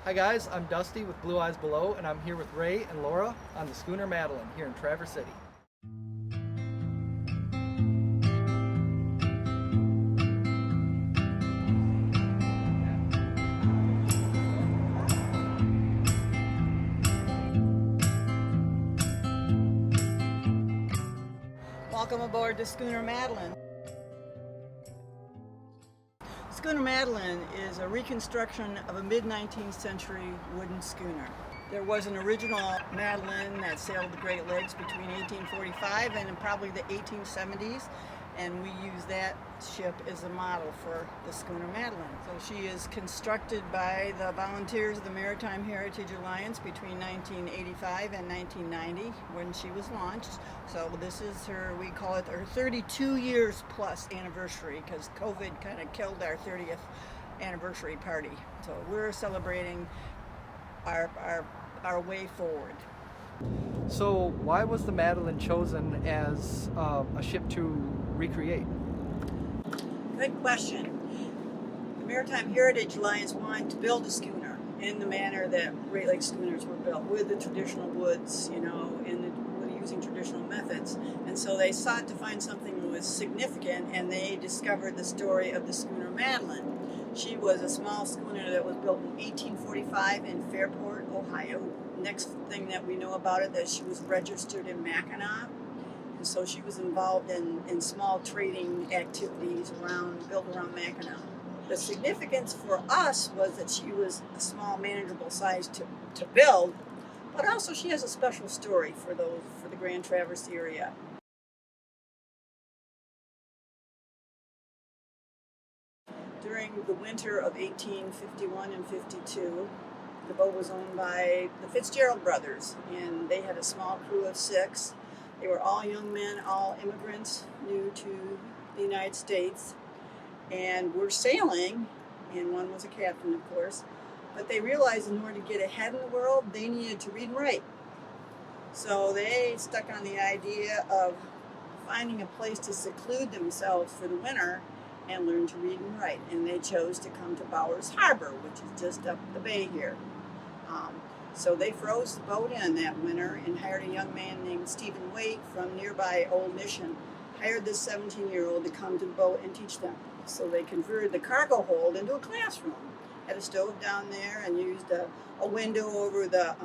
Hi guys, I'm Dusty with Blueyes Below, and I'm here with Ray and Laura on the schooner Madeline here in Traverse City. Welcome aboard the schooner Madeline. Schooner Madeline is a reconstruction of a mid-19th century wooden schooner. There was an original Madeline that sailed the Great Lakes between 1845 and probably the 1870s, and we use that ship as a model for the schooner Madeline. So she is constructed by the volunteers of the Maritime Heritage Alliance between 1985 and 1990 when she was launched. So this is her, we call it her 32 years plus anniversary, because COVID kind of killed our 30th anniversary party. So we're celebrating our way forward. So why was the Madeline chosen as a ship to recreate? Good question. The Maritime Heritage Alliance wanted to build a schooner in the manner that Great Lakes schooners were built, with the traditional woods, using traditional methods. And so they sought to find something that was significant, and they discovered the story of the schooner Madeline. She was a small schooner that was built in 1845 in Fairport, Ohio. Next thing that we know about it, that she was registered in Mackinac. And so she was involved in small trading activities built around Mackinac. The significance for us was that she was a small, manageable size to build, but also she has a special story for the Grand Traverse area. During the winter of 1851 and 52, the boat was owned by the Fitzgerald brothers, and they had a small crew of 6. They were all young men, all immigrants new to the United States, and were sailing, and one was a captain, of course, but they realized in order to get ahead in the world, they needed to read and write. So they stuck on the idea of finding a place to seclude themselves for the winter and learn to read and write, and they chose to come to Bowers Harbor, which is just up the bay here. So they froze the boat in that winter and hired a young man named Stephen Waite from nearby Old Mission, hired this 17-year-old to come to the boat and teach them. So they converted the cargo hold into a classroom, had a stove down there, and used a window over the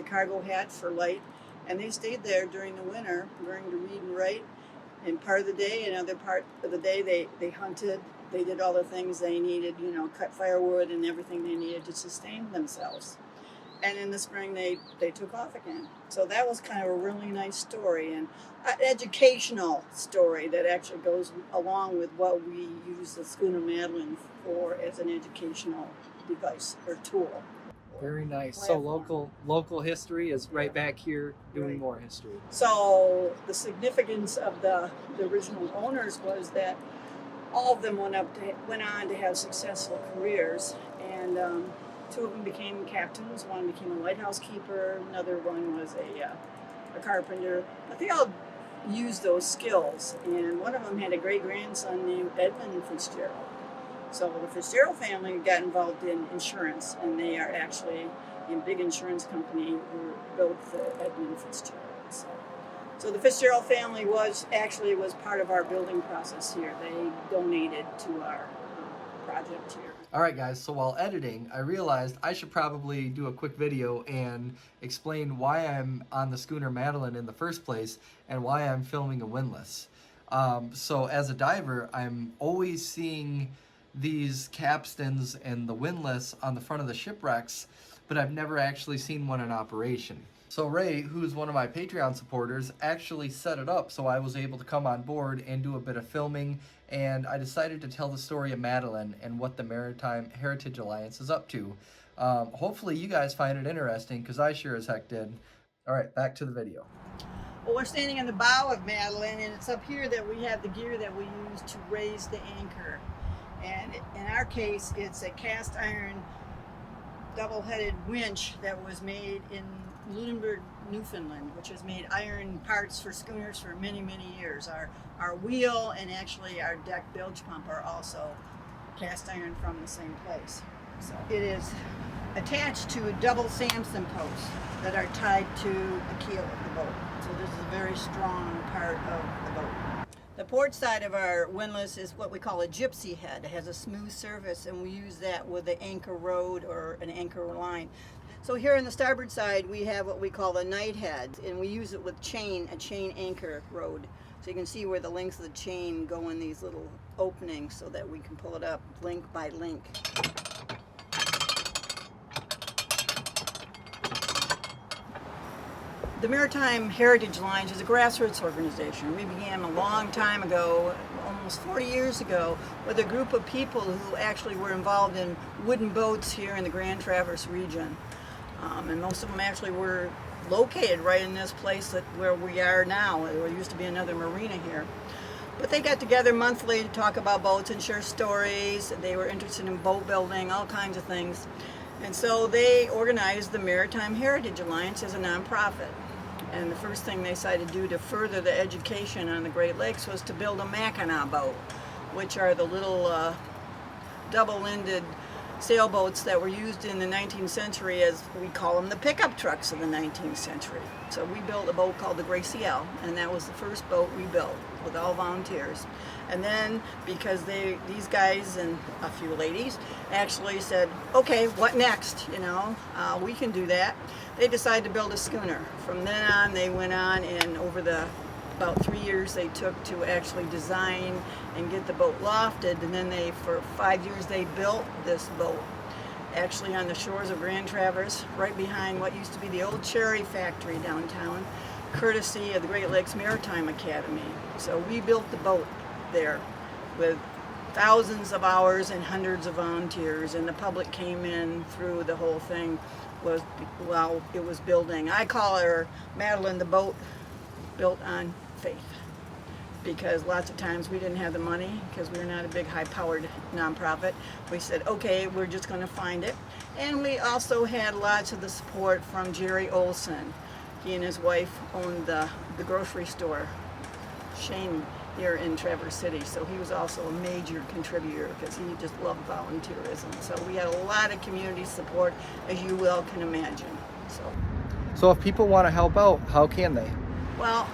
cargo hatch for light, and they stayed there during the winter, learning to read and write. And part of the day, another part of the day, they hunted. They did all the things they needed, cut firewood and everything they needed to sustain themselves. And in the spring, they took off again. So that was kind of a really nice story, and an educational story that actually goes along with what we use the schooner Madeline for as an educational device or tool. Very nice. So local history is right back here doing Right. more history. So the significance of the original owners was that all of them went on to have successful careers, and 2 of them became captains. One became a lighthouse keeper. Another one was a carpenter. But they all used those skills, and one of them had a great-grandson named Edmund Fitzgerald. So the Fitzgerald family got involved in insurance, and they are actually a big insurance company who built the Edmund Fitzgerald. So the Fitzgerald family was part of our building process here. They donated to our project here. All right, guys, so while editing, I realized I should probably do a quick video and explain why I'm on the schooner Madeline in the first place and why I'm filming a windlass. So as a diver, I'm always seeing these capstans and the windlass on the front of the shipwrecks, but I've never actually seen one in operation. So Ray, who's one of my Patreon supporters, actually set it up so I was able to come on board and do a bit of filming, and I decided to tell the story of Madeline and what the Maritime Heritage Alliance is up to. Hopefully you guys find it interesting, because I sure as heck did. All right, back to the video. Well, we're standing on the bow of Madeline, and it's up here that we have the gear that we use to raise the anchor. And in our case, it's a cast iron double-headed winch that was made in Lunenburg, Newfoundland, which has made iron parts for schooners for many, many years. Our wheel and actually our deck bilge pump are also cast iron from the same place. So it is attached to double Samson posts that are tied to the keel of the boat. So this is a very strong part of the boat. The port side of our windlass is what we call a gypsy head. It has a smooth surface, and we use that with an anchor rod or an anchor line. So here on the starboard side, we have what we call the night head, and we use it with a chain anchor rod. So you can see where the links of the chain go in these little openings so that we can pull it up link by link. The Maritime Heritage Alliance is a grassroots organization. We began a long time ago, almost 40 years ago, with a group of people who actually were involved in wooden boats here in the Grand Traverse region. And most of them actually were located right in this place where we are now. There used to be another marina here. But they got together monthly to talk about boats and share stories. They were interested in boat building, all kinds of things. And so they organized the Maritime Heritage Alliance as a nonprofit. And the first thing they decided to do to further the education on the Great Lakes was to build a Mackinac boat, which are the little double-ended sailboats that were used in the 19th century as, we call them, the pickup trucks of the 19th century. So we built a boat called the Gracie L, and that was the first boat we built with all volunteers. And then, because these guys and a few ladies actually said, okay, what next? You know, we can do that. They decided to build a schooner. From then on, they went on, and over the about 3 years they took to actually design and get the boat lofted, and then for 5 years they built this boat actually on the shores of Grand Traverse, right behind what used to be the old cherry factory downtown, courtesy of the Great Lakes Maritime Academy. So we built the boat there with thousands of hours and hundreds of volunteers, and the public came in through the whole thing while it was building. I call her, Madeline, the boat built on faith, because lots of times we didn't have the money because we were not a big high-powered nonprofit. We said, okay, we're just going to find it. And we also had lots of the support from Jerry Olson. He and his wife owned the grocery store, Shane, here in Traverse City. So he was also a major contributor because he just loved volunteerism. So we had a lot of community support, as you well can imagine. So if people want to help out, how can they? Well,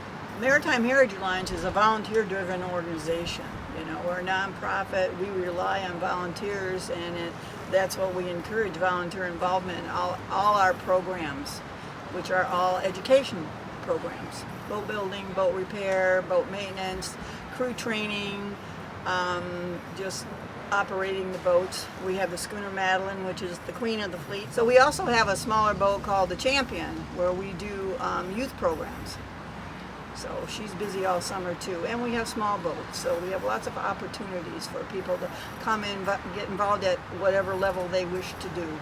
Maritime Heritage Alliance is a volunteer-driven organization. You know, we're a nonprofit. We rely on volunteers, and that's what we encourage: volunteer involvement in all our programs, which are all education programs: boat building, boat repair, boat maintenance, crew training, just operating the boats. We have the schooner Madeline, which is the queen of the fleet. So we also have a smaller boat called the Champion, where we do youth programs. So she's busy all summer too. And we have small boats, so we have lots of opportunities for people to come in, get involved at whatever level they wish to do.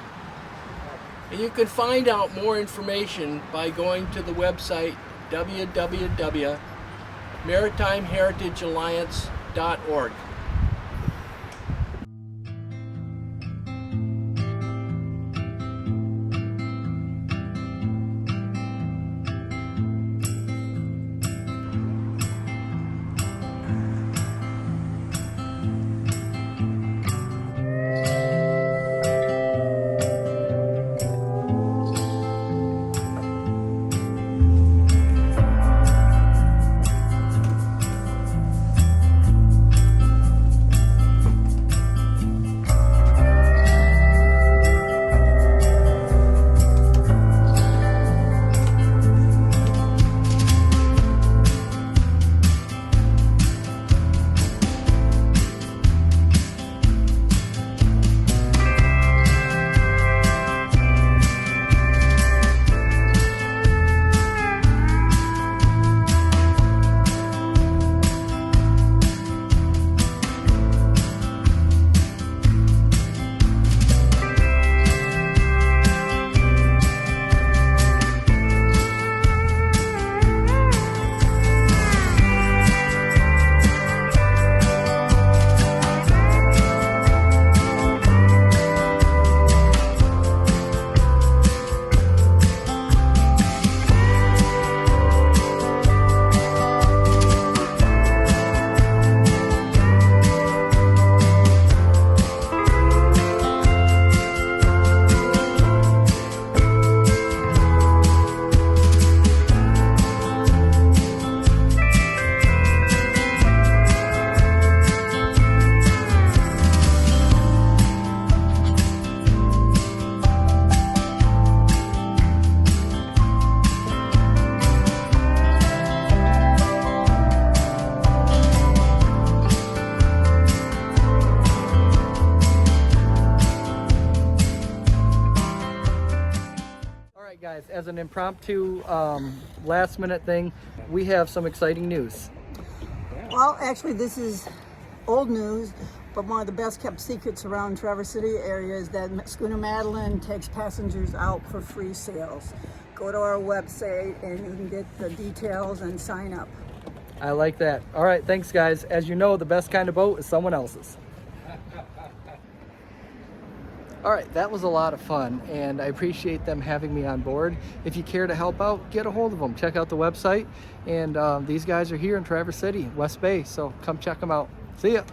And you can find out more information by going to the website www.maritimeheritagealliance.org. as an impromptu last minute thing, we have some exciting news. Well, actually, this is old news, but one of the best kept secrets around Traverse City area is that schooner Madeline takes passengers out for free sails. Go to our website and you can get the details and sign up. I like that. All right, thanks guys. As you know, the best kind of boat is someone else's. All right, that was a lot of fun, and I appreciate them having me on board. If you care to help out, get a hold of them. Check out the website, and these guys are here in Traverse City, West Bay, so come check them out. See ya.